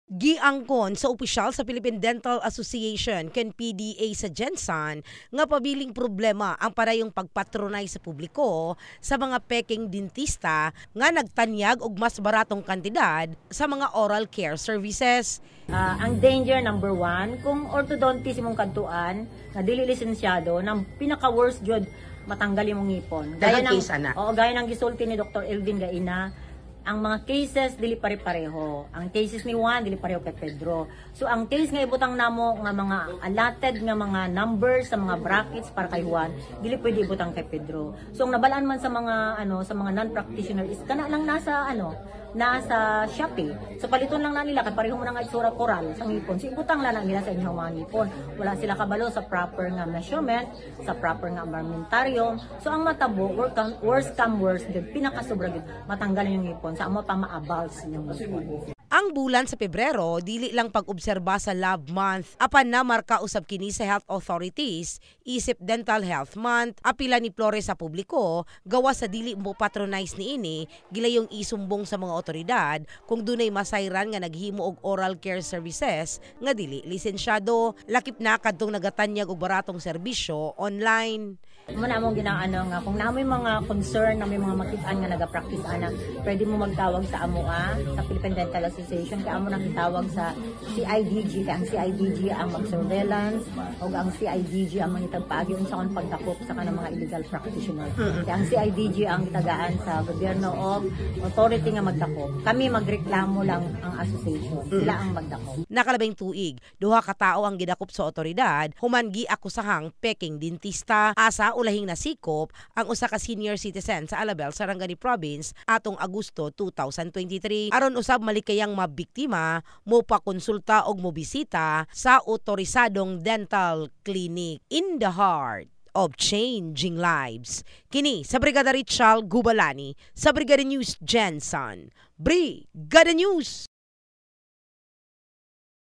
Giangkon sa opisyal sa Philippine Dental Association ken PDA sa Gensan nga pabiling problema ang parayong pagpatronay sa publiko sa mga peking dentista nga nagtanyag og mas baratong kantidad sa mga oral care services. Ang danger number one, kung orthodontist imong kantuan na dili lisensyado, nang pinaka-worst jud matanggal imong ngipon. Gaya ng gaya ng gisulti ni Dr. Elvin Gaina, ang mga cases dili pare-pareho. Ang cases ni Juan dili pareho kay Pedro. So ang case nga ibutang namo nga mga allotted nga mga numbers sa mga brackets para kay Juan, dili pwede ibutang kay Pedro. So ang nabalaan man sa mga sa mga non-practitioner is kana lang nasa Shopee. So paliton lang na nila kay pareho mo na nga itsura koral sa ngipon. So ibutang lang na nila sa inyong mga ngipon. Wala sila kabalo sa proper nga measurement, sa proper nga armamentarium. So ang matabo, worst come worst, pinakasobra gid matanggal yung ngipon sa amo pa maabals yung ngipon. Ang bulan sa Pebrero, dili lang pag-obserba sa Love Month, apan na marka usab kini sa health authorities, isip Dental Health Month, apila ni Flores sa publiko, gawa sa dili mo patronize niini, gilayong isumbong sa mga otoridad kung dunay masayran nga naghimo og oral care services nga dili lisensyado, lakip na kadtong nagatanyag og baratong serbisyo online. Muna among ginaano nga kung namoy mga concern na may mga makit-an nga naga-practice ana, pwede mo magtawag sa AMOA, sa Philippine Dental Association, kaya amo nang itawag sa CIDG, kaya ang CIDG ang mag-surveillance o ang CIDG ang mangitagpaagi unsa kon pagdakop sa kanang mga illegal practitioner. Kaya ang CIDG ang gitagaan sa gobyerno o authority nga magdakop. Kami magreklamo lang ang association, sila ang magdakop. Nakalabing tuig, duha ka tawo ang gidakop sa otoridad, human giakusahang peking dentista, asa ulahing nasikop ang usa ka senior citizen sa Alabel, Sarangani Province atong Agosto 2023. Aron usab malikayang mabiktima mo pa konsulta og mobisita sa otorisadong dental clinic in the heart of changing lives. Kini sa Brigada Richal Gubalani sa Brigada News Gensan. Brigada News!